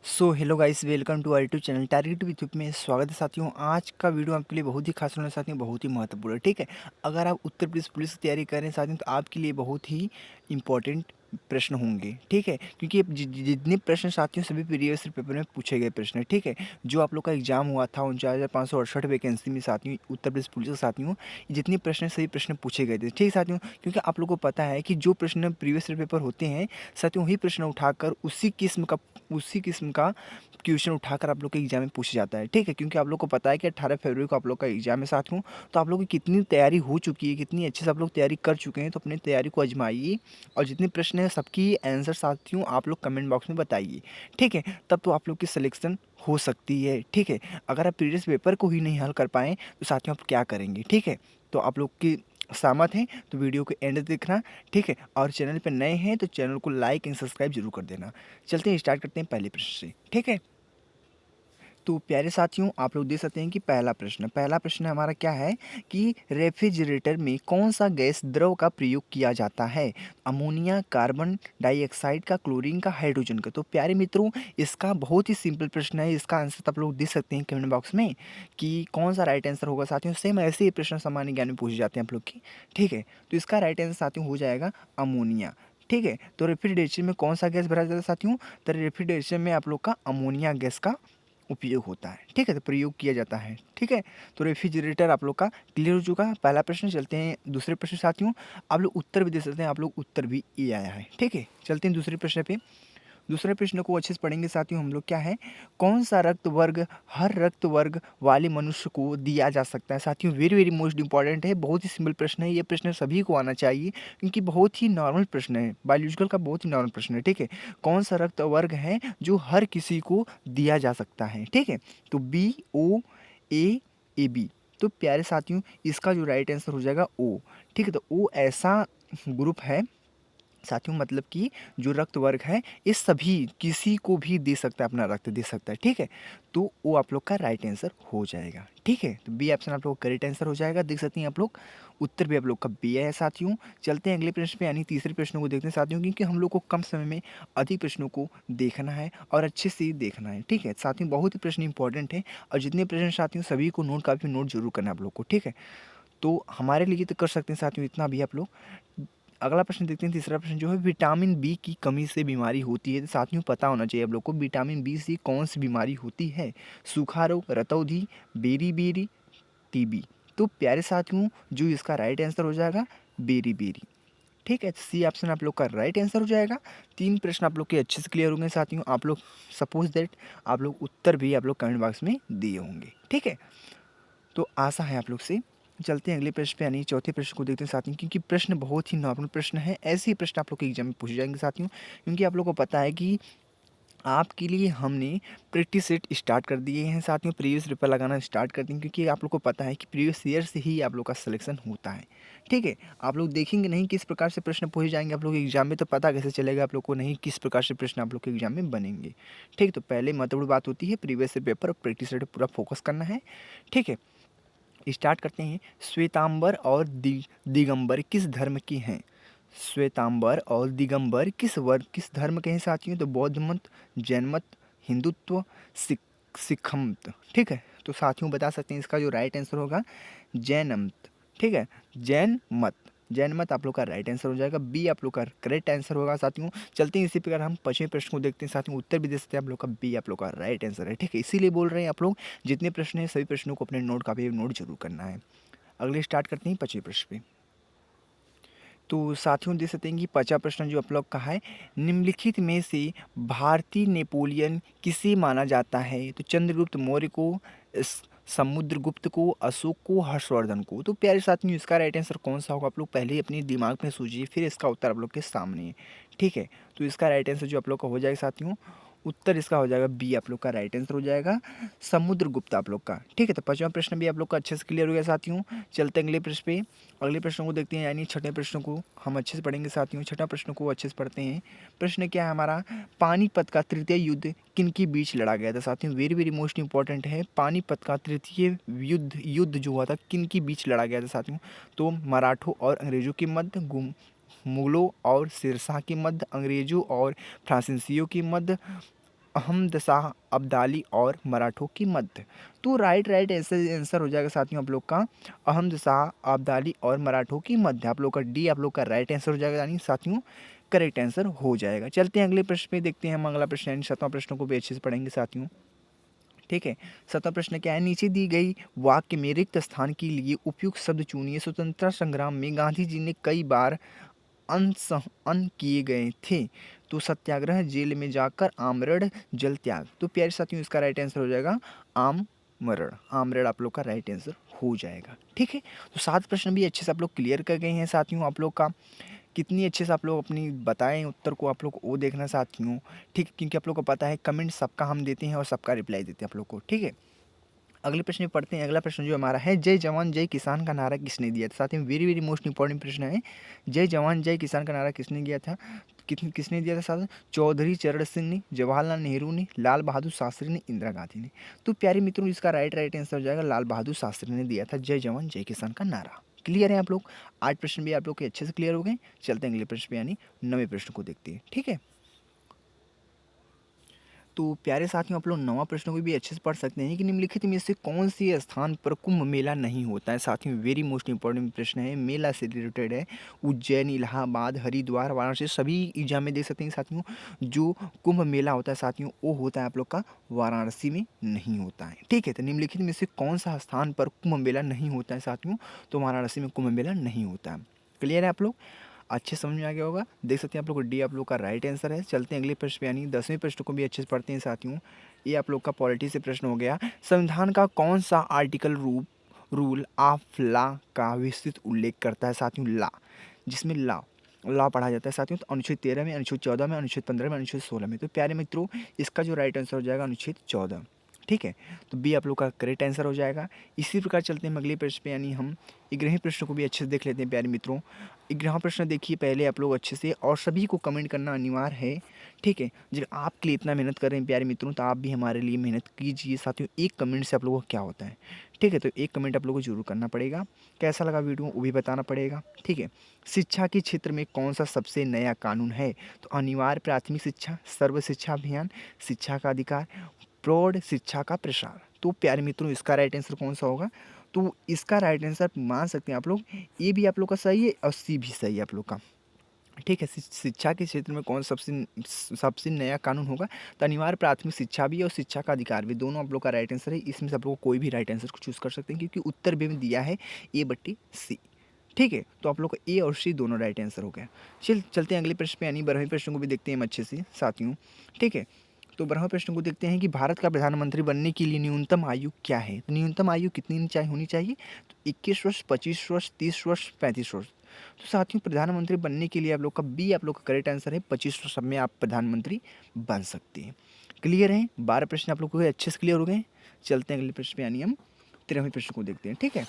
So hello guys, welcome to our YouTube channel target with YouTube में स्वागत है साथियों। आज का वीडियो आपके लिए बहुत ही खास होने साथियों, बहुत ही महत्वपूर्ण है। ठीक है, अगर आप उत्तर प्रदेश पुलिस की तैयारी कर रहे हैं साथियों, तो आपके लिए बहुत ही इंपॉर्टेंट प्रश्न होंगे। ठीक है, क्योंकि जितने प्रश्न साथियों सभी प्रीवियस पेपर में पूछे गए प्रश्न है। ठीक है, जो आप लोग का एग्जाम हुआ था 49,568 वैकेंसी में साथियों उत्तर प्रदेश पुलिस के साथियों, जितने प्रश्न सभी प्रश्न पूछे गए थे। ठीक है साथियों, क्योंकि आप लोग को पता है कि जो प्रश्न प्रीवियस पेपर होते हैं साथियों, वही प्रश्न उठाकर उसी किस्म का क्वेश्चन उठाकर आप लोग के एग्जाम में पूछा जाता है। ठीक है, क्योंकि आप लोग को पता है कि 18 फरवरी को आप लोग का एग्जाम है साथियों, तो आप लोग की कितनी तैयारी हो चुकी है, कितनी अच्छे से आप लोग तैयारी कर चुके हैं, तो अपनी तैयारी को आजमाइए और जितने प्रश्न हैं सबकी आंसर साथियों आप लोग कमेंट बॉक्स में बताइए। ठीक है, तब तो आप लोग की सिलेक्शन हो सकती है। ठीक है, अगर आप प्रीवियस पेपर को ही नहीं हल कर पाएँ तो साथियों आप क्या करेंगे। ठीक है, तो आप लोग की सहमत हैं तो वीडियो को एंड तक देखना। ठीक है, और चैनल पर नए हैं तो चैनल को लाइक एंड सब्सक्राइब जरूर कर देना। चलते हैं, स्टार्ट करते हैं पहले प्रश्न से। ठीक है, तो प्यारे साथियों आप लोग देख सकते हैं कि पहला प्रश्न हमारा क्या है कि रेफ्रिजरेटर में कौन सा गैस द्रव का प्रयोग किया जाता है। अमोनिया, कार्बन डाइऑक्साइड का, क्लोरीन का, हाइड्रोजन का। तो प्यारे मित्रों, इसका बहुत ही सिंपल प्रश्न है। इसका आंसर तो आप लोग दे सकते हैं कमेंट बॉक्स में कि कौन सा राइट आंसर होगा साथियों। सेम ऐसे ही प्रश्न सामान्य ज्ञान में पूछे जाते हैं आप लोग की। ठीक है, तो इसका राइट आंसर साथियों हो जाएगा अमोनिया। ठीक है, तो रेफ्रिजरेशन में कौन सा गैस भरा जाता है साथियों, तो रेफ्रिजरेशन में आप लोग का अमोनिया गैस का उपयोग होता है। ठीक है, तो प्रयोग किया जाता है। ठीक है, तो रेफ्रिजरेटर आप लोग का क्लियर हो चुका है। पहला प्रश्न, चलते हैं दूसरे प्रश्न साथियों। आप लोग उत्तर भी दे सकते हैं, आप लोग उत्तर भी ये आया है। ठीक है, चलते हैं दूसरे प्रश्न पे। दूसरे प्रश्न को अच्छे से पढ़ेंगे साथियों हम लोग। क्या है, कौन सा रक्त वर्ग हर रक्त वर्ग वाले मनुष्य को दिया जा सकता है। साथियों वेरी वेरी मोस्ट इंपॉर्टेंट है, बहुत ही सिंपल प्रश्न है। ये प्रश्न सभी को आना चाहिए क्योंकि बहुत ही नॉर्मल प्रश्न है, बायोलॉजिकल का बहुत ही नॉर्मल प्रश्न है। ठीक है, कौन सा रक्त वर्ग है जो हर किसी को दिया जा सकता है। ठीक है, तो बी, ओ, ए बी। तो प्यारे साथियों इसका जो राइट आंसर हो जाएगा ओ। ठीक है, तो ओ ऐसा ग्रुप है साथियों, मतलब कि जो रक्त वर्ग है ये सभी किसी को भी दे सकता है, अपना रक्त दे सकता है। ठीक है, तो वो आप लोग का राइट आंसर हो जाएगा। ठीक है, तो बी ऑप्शन आप लोग का करेक्ट आंसर हो जाएगा। देख सकते हैं आप लोग, उत्तर भी आप लोग का बी है साथियों। चलते हैं अगले प्रश्न पे, यानी तीसरे प्रश्न को देखते हैं साथियों, क्योंकि हम लोग को कम समय में अधिक प्रश्नों को देखना है और अच्छे से देखना है। ठीक है साथियों, बहुत ही प्रश्न इंपॉर्टेंट है और जितने प्रश्न साथियों सभी को नोट काफ़ी नोट जरूर करना है आप लोग को। ठीक है, तो हमारे लिए तो कर सकते हैं साथियों इतना भी आप लोग। अगला प्रश्न देखते हैं, तीसरा प्रश्न जो है, विटामिन बी की कमी से बीमारी होती है। तो साथियों पता होना चाहिए आप लोग को विटामिन बी से कौन सी बीमारी होती है। सूखा रोग, रतौंधी, बेरी बेरी, टीबी। तो प्यारे साथियों जो इसका राइट आंसर हो जाएगा बेरी बेरी। ठीक है, सी ऑप्शन आप लोग का राइट आंसर हो जाएगा। तीन प्रश्न आप लोग के अच्छे से क्लियर होंगे साथियों। आप लोग सपोज दैट आप लोग उत्तर भी आप लोग कमेंट बॉक्स में दिए होंगे। ठीक है, तो आशा है आप लोग से। चलते हैं अगले प्रश्न पे, यानी चौथे प्रश्न को देखते हैं साथियों, क्योंकि प्रश्न बहुत ही नॉर्मल प्रश्न है। ऐसे ही प्रश्न आप लोग के एग्जाम में पूछे जाएंगे साथियों, क्योंकि आप लोग को पता है कि आपके लिए हमने प्रैक्टिस सेट स्टार्ट कर दिए हैं साथियों, प्रीवियस पेपर लगाना स्टार्ट कर देंगे, क्योंकि आप लोग को पता है कि प्रीवियस ईयर से ही आप लोग का सिलेक्शन होता है। ठीक है, आप लोग देखेंगे नहीं किस प्रकार से प्रश्न पूछे जाएंगे आप लोग के एग्जाम में, तो पता कैसे चलेगा आप लोग को नहीं किस प्रकार से प्रश्न आप लोग के एग्जाम में बनेंगे। ठीक, तो पहले महत्वपूर्ण बात होती है प्रीवियस पेपर और प्रैक्टिस सेट पूरा फोकस करना है। ठीक है, स्टार्ट करते हैं। श्वेतांबर और दिगंबर किस धर्म की हैं। श्वेतांबर और दिगंबर किस धर्म के हैं साथियों, तो बौद्ध मत, जैन मत, हिंदुत्व, सिख सिखम मत। ठीक है, तो साथियों बता सकते हैं इसका जो राइट आंसर होगा जैन मत। ठीक है, जैन मत आप लोग का राइट आंसर हो जाएगा। बी आप लोग का करेक्ट आंसर होगा साथियों। चलते हैं इसी प्रकार हम पश्चिमी प्रश्न को देखते हैं साथियों, उत्तर भी दे सकते हैं आप लोग का बी आप लोग का राइट आंसर है। ठीक है, इसीलिए बोल रहे हैं आप लोग जितने प्रश्न हैं सभी प्रश्नों को अपने नोट कापी में नोट जरूर करना है। अगले स्टार्ट करते हैं पश्चिमी प्रश्न पे। तो साथियों देख सकते हैं कि पांचवा प्रश्न जो आप लोग का है, निम्नलिखित में से भारतीय नेपोलियन किसे माना जाता है। तो चंद्रगुप्त मौर्य को, समुद्रगुप्त को, अशोक को, हर्षवर्धन को। तो प्यारे साथियों इसका राइट आंसर कौन सा होगा आप लोग पहले ही अपने दिमाग में सोचिए, फिर इसका उत्तर आप लोग के सामने है। ठीक है, तो इसका राइट आंसर जो आप लोग का हो जाएगा साथियों, उत्तर इसका हो जाएगा बी आप लोग का राइट आंसर हो जाएगा, समुद्रगुप्त आप लोग का। ठीक है, तो पांचवा प्रश्न भी आप लोग का अच्छे से क्लियर हो गया साथियों। चलते हैं अगले प्रश्न पे। अगले प्रश्न को देखते हैं, यानी छठे प्रश्न को हम अच्छे से पढ़ेंगे साथियों। छठा प्रश्न को अच्छे से पढ़ते हैं। प्रश्न क्या है हमारा, पानीपत का तृतीय युद्ध किन के बीच लड़ा गया था साथियों। वेरी वेरी मोस्ट इंपॉर्टेंट है, पानीपत का तृतीय युद्ध जो हुआ था किन के बीच लड़ा गया था साथियों, तो मराठों और अंग्रेजों के मध्य, मुगलों और शेरशाह के मध्य, अंग्रेजों और फ्रांसीसियों के मध्य, अहमदशाह अब्दाली और मराठों की मध्य। तो राइट ऐसे आंसर हो जाएगा साथियों आप लोग का अहमदशाह अब्दाली और मराठों की मध्य। आप लोग का डी आप लोग का राइट आंसर हो जाएगा, यानी साथियों करेक्ट आंसर हो जाएगा। चलते हैं अगले प्रश्न पे, देखते हैं हम अगला प्रश्न, यानी 7वां प्रश्न को भी अच्छे से पढ़ेंगे साथियों। ठीक है, 7वां प्रश्न क्या है, नीचे दी गई वाक्य में रिक्त स्थान के लिए उपयुक्त शब्द चुनिए। स्वतंत्रता संग्राम में गांधी जी ने कई बार अनशन किए गए थे। तो सत्याग्रह, जेल में जाकर, आमरण, जल त्याग। तो प्यारे साथियों इसका राइट आंसर हो जाएगा आमरण। आमरण आप लोग का राइट आंसर हो जाएगा। ठीक है, तो 7 प्रश्न भी अच्छे से आप लोग क्लियर कर गए हैं साथियों। आप लोग का कितनी अच्छे से आप लोग अपनी बताएं उत्तर को, आप लोग वो देखना साथियों। ठीक है, क्योंकि आप लोग को पता है कमेंट सबका हम देते हैं और सबका रिप्लाई देते हैं आप लोग को। ठीक है, अगले प्रश्न में पढ़ते हैं। अगला प्रश्न जो हमारा है, जय जवान जय किसान का नारा किसने दिया था। साथ ही वेरी वेरी मोस्ट इंपॉर्टेंट प्रश्न है, जय जवान जय किसान का नारा किसने दिया था, किसने दिया था साथ। चौधरी चरण सिंह ने, जवाहरलाल नेहरू ने, लाल बहादुर शास्त्री ने, इंदिरा गांधी ने। तो प्यारे मित्रों इसका राइट आंसर हो जाएगा लाल बहादुर शास्त्री ने दिया था जय जवान जय किसान का नारा। क्लियर है आप लोग, 8 प्रश्न भी आप लोग के अच्छे से क्लियर हो गए। चलते हैं अगले प्रश्न पे, यानी 9वें प्रश्न को देखते हैं। ठीक है, तो प्यारे साथियों आप लोग 9वां प्रश्न को भी अच्छे से पढ़ सकते हैं कि निम्नलिखित में से कौन सी स्थान पर कुंभ मेला नहीं होता है। साथियों वेरी मोस्ट इंपॉर्टेंट प्रश्न है, मेला से रिलेटेड है। उज्जैन, इलाहाबाद, हरिद्वार, वाराणसी, सभी एग्जाम में देख सकते हैं साथियों। जो कुंभ मेला होता है साथियों वो होता है आप लोग का वाराणसी में नहीं होता है। ठीक है, तो निम्नलिखित में से कौन सा स्थान पर कुंभ मेला नहीं होता है साथियों, तो वाराणसी में कुंभ मेला नहीं होता है। क्लियर है आप लोग, अच्छे समझ में आ गया होगा। देख सकते हैं आप लोग को डी आप लोग का राइट आंसर है। चलते हैं अगले प्रश्न पे, यानी 10वें प्रश्न को भी अच्छे से पढ़ते हैं साथियों। ये आप लोग का पॉलिटी से प्रश्न हो गया। संविधान का कौन सा आर्टिकल रूल ऑफ लॉ का विस्तृत उल्लेख करता है साथियों। लॉ, जिसमें लॉ पढ़ा जाता है साथियों, तो अनुच्छेद 13 में, अनुच्छेद 14 में, अनुच्छेद 15 में, अनुच्छेद 16 में। तो प्यारे मित्रों इसका जो राइट आंसर हो जाएगा अनुच्छेद 14। ठीक है, तो बी आप लोग का करेक्ट आंसर हो जाएगा। इसी प्रकार चलते हैं हम अगले प्रश्न पे, यानी हम 11वें प्रश्न को भी अच्छे से देख लेते हैं प्यारे मित्रों। 11वां प्रश्न देखिए पहले आप लोग अच्छे से, और सभी को कमेंट करना अनिवार्य है। ठीक है, जब आपके लिए इतना मेहनत कर रहे हैं प्यारे मित्रों, तो आप भी हमारे लिए मेहनत कीजिए साथियों। एक कमेंट से आप लोगों को क्या होता है। ठीक है, तो एक कमेंट आप लोगों को जरूर करना पड़ेगा। कैसा लगा वीडियो वो भी बताना पड़ेगा। ठीक है, शिक्षा के क्षेत्र में कौन सा सबसे नया कानून है, तो अनिवार्य प्राथमिक शिक्षा, सर्व शिक्षा अभियान, शिक्षा का अधिकार, प्रौढ़ शिक्षा का प्रसार। तो प्यारे मित्रों इसका राइट आंसर कौन सा होगा, तो इसका राइट आंसर मान सकते हैं आप लोग, ए भी आप लोग का सही है और सी भी सही है आप लोग का। ठीक है, शिक्षा के क्षेत्र में कौन सबसे सबसे नया कानून होगा, तो अनिवार्य प्राथमिक शिक्षा भी और शिक्षा का अधिकार भी, दोनों आप लोग का राइट आंसर है। इसमें से आप लोग कोई भी राइट आंसर को चूज कर सकते हैं, क्योंकि उत्तर भी में दिया है A/C। ठीक है, तो आप लोग का ए और सी दोनों राइट आंसर हो गया। चलते हैं अगले प्रश्न पे, यानी 12वें प्रश्न को भी देखते हैं हम अच्छे से साथियों। ठीक है, तो 12वें प्रश्न को देखते हैं कि भारत का प्रधानमंत्री बनने के लिए न्यूनतम आयु क्या है। तो न्यूनतम आयु कितनी होनी चाहिए, तो 21 वर्ष, 25 वर्ष, 30 वर्ष, 35 वर्ष। तो साथियों प्रधानमंत्री बनने के लिए आप लोग का बी आप लोग का करेक्ट आंसर है, 25 वर्ष में आप प्रधानमंत्री बन सकते हैं। क्लियर है, 12 प्रश्न आप लोग को अच्छे से क्लियर हो गए। चलते हैं अगले प्रश्न पे, यानी हम 13वें प्रश्न को देखते हैं। ठीक है,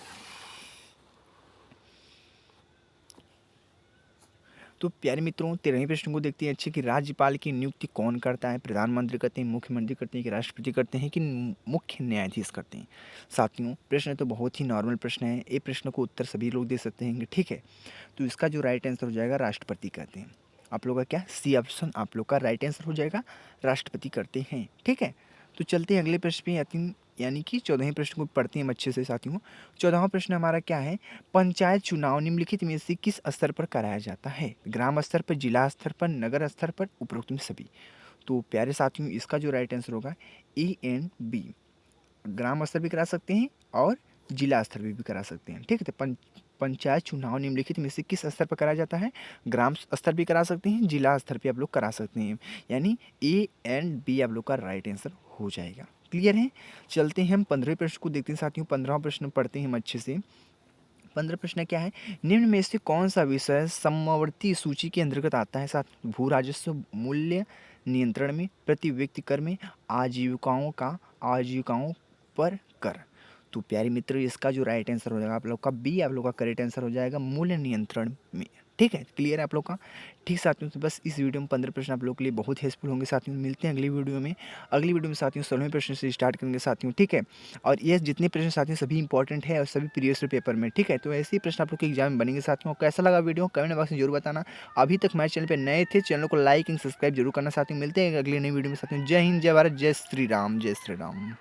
तो प्यारे मित्रों 13वें प्रश्न को देखते हैं अच्छे, कि राज्यपाल की नियुक्ति कौन करता है। प्रधानमंत्री करते हैं, मुख्यमंत्री करते हैं, कि राष्ट्रपति करते हैं, कि मुख्य न्यायाधीश करते हैं। साथियों प्रश्न तो बहुत ही नॉर्मल प्रश्न है, ये प्रश्न को उत्तर सभी लोग दे सकते हैं। ठीक है, तो इसका जो राइट आंसर हो जाएगा राष्ट्रपति करते हैं। आप लोग का क्या सी ऑप्शन आप लोग का राइट आंसर हो जाएगा, राष्ट्रपति करते हैं। ठीक है, तो चलते हैं अगले प्रश्न पे, यानी कि 14वें प्रश्न को पढ़ते हैं हम अच्छे से साथियों। 14वां प्रश्न हमारा क्या है, पंचायत चुनाव निम्नलिखित में से किस स्तर पर कराया जाता है। ग्राम स्तर पर, जिला स्तर पर, नगर स्तर पर, उपरोक्त में सभी। तो प्यारे साथियों इसका जो राइट आंसर होगा A&B, ग्राम स्तर भी करा सकते हैं और जिला स्तर भी करा सकते हैं। ठीक है, तो पंचायत चुनाव निम्नलिखित में से किस स्तर पर कराया जाता है, ग्राम स्तर भी करा सकते हैं, जिला स्तर पे आप लोग करा सकते हैं, यानी A&B आप लोग का राइट आंसर हो जाएगा। क्लियर है, चलते हैं हम 15वें प्रश्न को देखते हैं साथियों। 15वां प्रश्न पढ़ते हैं हम अच्छे से। 15 प्रश्न क्या है, निम्न में से कौन सा विषय समवर्ती सूची के अंतर्गत आता है। साथ भू राजस्व मूल्य नियंत्रण में, प्रति व्यक्ति कर में, आजीविकाओं पर कर। तो प्यारे मित्र इसका जो राइट आंसर हो जाएगा आप लोग का बी आप लोग का करेक्ट आंसर हो जाएगा, मूल्य नियंत्रण में। ठीक है, क्लियर है आप लोग का? ठीक साथियों, तो बस इस वीडियो में 15 प्रश्न आप लोगों के लिए बहुत हेल्पफुल होंगे साथियों। मिलते हैं अगली वीडियो में। अगली वीडियो में साथियों 16वें प्रश्न से स्टार्ट करेंगे साथियों, ठीक है? और ये जितने प्रश्न साथियों सभी इंपॉर्टेंट है और सभी प्रीवियस ईयर पेपर में, ठीक है? तो ऐसे ही प्रश्न आप लोग के एग्जाम में बनेंगे साथियों। कैसा लगा वीडियो कमेंट बॉक्स में जरूर बताना। अभी तक हमारे चैनल पे नए थे, चैनल को लाइक एंड सब्सक्राइब जरूर करना साथियों। मिलते हैं अगली नई वीडियो में साथियों। जय हिंद, जय भारत, जय श्री राम, जय श्री राम।